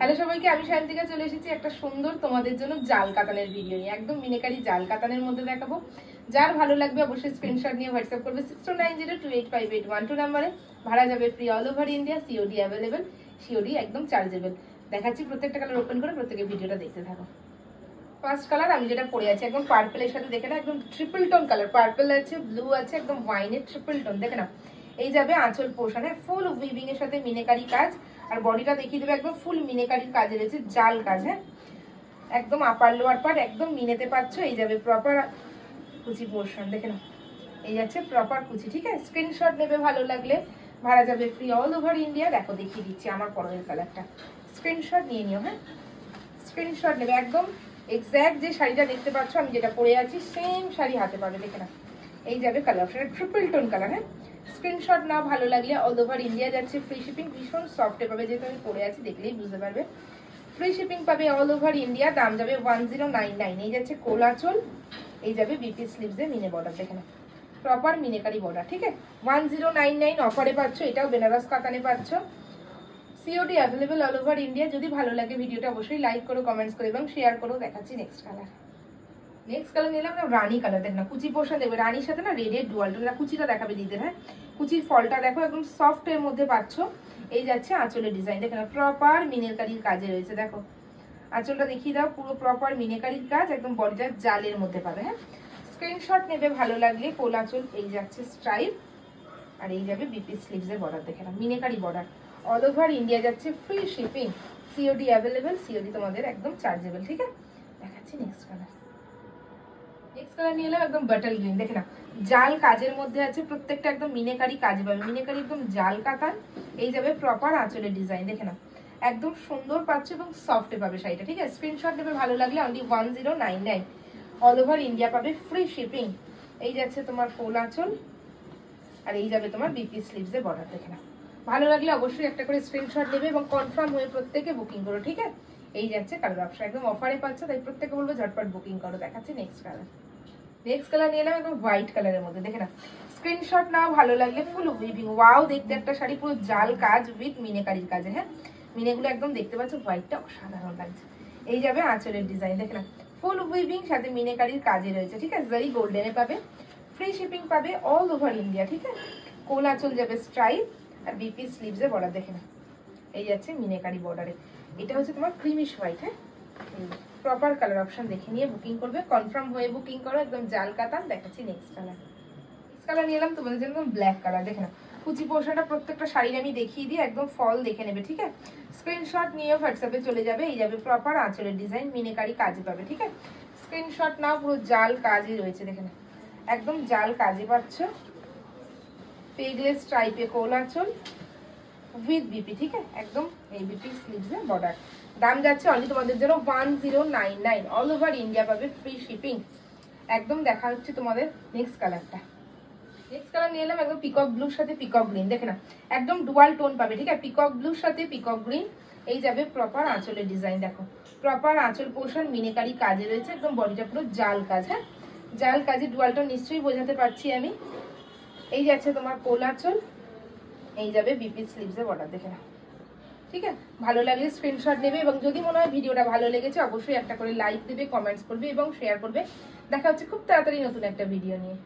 Hello সবাইকে, আমি সায়ন্তিকা চলে এসেছি একটা সুন্দর তোমাদের জন্য জাল কাতানের ভিডিও নিয়ে। একদম মিনাকারি জাল কাতানের মধ্যে দেখাবো। যার ভালো লাগবে অবশ্যই স্ক্রিনশট নিয়ে হোয়াটসঅ্যাপ করবে 6290285812 নাম্বারে। ভাড়া যাবে free, all over India, COD available, COD একদম চার্জেবল। দেখাচ্ছি প্রত্যেকটা কালার ওপেন করে, প্রত্যেকের ভিডিওটা দেখতে থাকো। ফার্স্ট কালার আমি যেটা পরে আছি একদম পার্পলের সাথে, দেখে না একদম ট্রিপল টোন কালার, পার্পল আছে, ব্লু আছে, একদম ওয়াইনের ট্রিপল টোন, দেখে না। এই যাবে আঁচল পোর্শনে ফুল উইভিং এর সাথে মিনেকারি কাজ, আর বডিটা দেখিয়ে দেবে একদম ফুল মিনেকারি কাজে রয়েছে, জাল কাজ। হ্যাঁ, একদম আপার লোয়ার পার্ট একদম মিনেতে পাচ্ছ। এই যাবে প্রপার কুচি পোর্শন, দেখে না, এই যাচ্ছে প্রপার কুচি। ঠিক আছে, স্ক্রিনশট নেবে ভালো লাগলে, ভাড়া যাবে ফ্রি, অল ওভার ইন্ডিয়া। দেখো দেখিয়ে দিচ্ছি আমার পরের কালারটা, স্ক্রিনশট নিয়ে নিও। হ্যাঁ, স্ক্রিনশট নেবে একদম এক্স্যাক্ট যে শাড়িটা দেখতে পাচ্ছ আমি যেটা পরে আছি সেম শাড়ি হাতে পাবে, দেখে না। এই যাবে colour option, triple tone colour. হ্যাঁ, স্ক্রিনশট নাও, ভালো লাগলে অল ওভার ইন্ডিয়া যাচ্ছে ফ্রি শিপিং, ভীষণ সফটে পাবে, যেহেতু আমি পরে আছি দেখলেই বুঝতে পারবে। ফ্রি শিপিং পাবে অল ওভার ইন্ডিয়া, দাম যাবে 1099। এই যাচ্ছে কোলাচল, এই যাবে বিপি স্লিভসে মিনে বর্ডার, দেখে না, প্রপার মিনেকারি বর্ডার। ঠিক আছে, 1099 অফারে পাচ্ছ, এটাও বেনারস কাতানে পাচ্ছ, COD available all over India. যদি ভালো লাগে ভিডিওটা অবশ্যই লাইক করো, কমেন্টস করো এবং শেয়ার করো। দেখাচ্ছি নেক্সট কালার। নেক্সট কালার নিলাম রানী কালার, দেখ না, কুচি পোর্শন দেখবে রানীর সাথে না রেডের ডুয়ালটা, কুচিটা দেখাবে দিতে। হ্যাঁ, কুচির ফলটা দেখো একদম সফট এর মধ্যে পাচ্ছ। এই যাচ্ছে আঁচলের ডিজাইন, দেখে না, প্রপার মিনেকারির কাজে রয়েছে। দেখো আঁচলটা দেখিয়ে দাও, পুরো প্রপার মিনেকারির কাজ, একদম বডিটা জালের মধ্যে পাবে। হ্যাঁ, স্ক্রিনশট নেবে ভালো লাগলে। কোল আঁচল, এই যাচ্ছে স্ট্রাইপ, আর এই যাবে বিপি স্লিভসের বর্ডার, দেখে না, meenakari border, all over India যাচ্ছে free shipping, COD available, COD তোমাদের একদম চার্জেবল। ঠিক আছে, দেখাচ্ছি নেক্সট কালার। নেক্সট কালার নিয়ে এলাম একদম বাটার গ্রিন, দেখে না, জাল কাজের মধ্যে আছে, প্রত্যেকটা একদম মিনেকারি কাজ পাবে, মিনেকারি একদম জাল কাতান। এই যাবে প্রপার আঁচলের ডিজাইন, দেখে না, একদম সুন্দর পাচ্ছ এবং সফটে পাবে শাড়িটা। ঠিক আছে, স্ক্রিনশট নেবে ভালো লাগলে, অনলি 1099, অল ওভার ইন্ডিয়া পাবে ফ্রি শিপিং। এই যাচ্ছে তোমার ফুল আঁচল, আর এই যাবে তোমার বিপি স্লিভসের বর্ডার, দেখে না। ভালো লাগলে অবশ্যই একটা করে স্ক্রিনশট নেবে এবং কনফার্ম হয়ে প্রত্যেকে বুকিং করো। ঠিক আছে, এই যাচ্ছে কালার অপশন, একদম অফারে পাচ্ছ, তাই প্রত্যেকে বলবো ঝটপট বুকিং করো। দেখাচ্ছি নেক্সট কালার। নেক্সট কালার নিয়ে এলাম একদম হোয়াইট কালারের মধ্যে, দেখে না, স্ক্রিনশট নাও ভালো লাগলে, ফুল উইভিং, ওয়াও দেখতে একটা শাড়ি, পুরো জাল কাজ উইথ মিনেকারির কাজে। হ্যাঁ, মিনেগুলো একদম দেখতে পাচ্ছ, হোয়াইটটা অসাধারণ লাগছে। এই যাবে আঁচলের ডিজাইন, দেখে না, ফুল উইভিং সাথে মিনেকারির কাজে রয়েছে। ঠিক আছে, জারি গোল্ডেনে পাবে, ফ্রি শিপিং পাবে অল ওভার ইন্ডিয়া। ঠিক আছে, কোল আঁচল যাবে স্ট্রাইপ, আর বিপি স্লিভসের বর্ডার, দেখে না, এই যাচ্ছে মিনেকারি বর্ডারে। এটা হচ্ছে তোমার ক্রিমিশ হোয়াইট। হ্যাঁ, প্রপার কালার অপশন দেখে নিয়ে বুকিং করবে, কনফার্ম হয়ে বুকিং করো, একদম জাল কাতান। দেখাচ্ছি নেক্সট কালার। নেক্সট কালার নিয়ে এলাম তোমাদের জন্য ব্ল্যাক কালার, দেখে না, কুচি পোর্শনটা প্রত্যেকটা শাড়ির আমি দেখিয়ে দিই, একদম ফল দেখে নেবে। ঠিক আছে, স্ক্রিনশট নিয়ে হোয়াটসঅ্যাপে চলে যাবে। এই যাবে প্রপার আঁচলের ডিজাইন, মিনেকারি কাজে পাবে। ঠিক আছে, স্ক্রিনশট নাও, পুরো জাল কাজে রয়েছে, দেখে না, একদম জাল কাজে পাচ্ছ, পেগলেস টাইপে কোল আঁচল উইথ বিপি। ঠিক আছে, একদম এই বিপি স্লিভসের বর্ডার, দাম যাচ্ছে অনলি তোমাদের জন্য 1099, অল ওভার ইন্ডিয়া পাবে ফ্রি শিপিং। একদম দেখা হচ্ছে তোমাদের নেক্সট কালারটা। নেক্সট কালার নিয়ে এলাম একদম পিকক ব্লুর সাথে পিকক গ্রিন, দেখে না, একদম ডুয়াল টোন পাবে। ঠিক আছে, পিকক ব্লুর সাথে পিকক গ্রিন। এই যাবে প্রপার আঁচলের ডিজাইন, দেখো প্রপার আঁচল পোর্শন মিনেকারি কাজে রয়েছে, একদম বডিটা পুরো জাল কাজ। হ্যাঁ, জাল কাজে ডুয়াল টোন নিশ্চয়ই বোঝাতে পারছি আমি। এই যাচ্ছে তোমার কোল আঁচল, এই যাবে বিপি স্লিভসের বর্ডার, দেখে না। ঠিক আছে, ভালো লাগলে স্ক্রিনশট নেবে এবং যদি মনে হয় ভিডিওটা ভালো লেগেছে অবশ্যই একটা করে লাইক দেবে, কমেন্টস করবে এবং শেয়ার করবে। দেখা হচ্ছে খুব তাড়াতাড়ি নতুন একটা ভিডিও নিয়ে।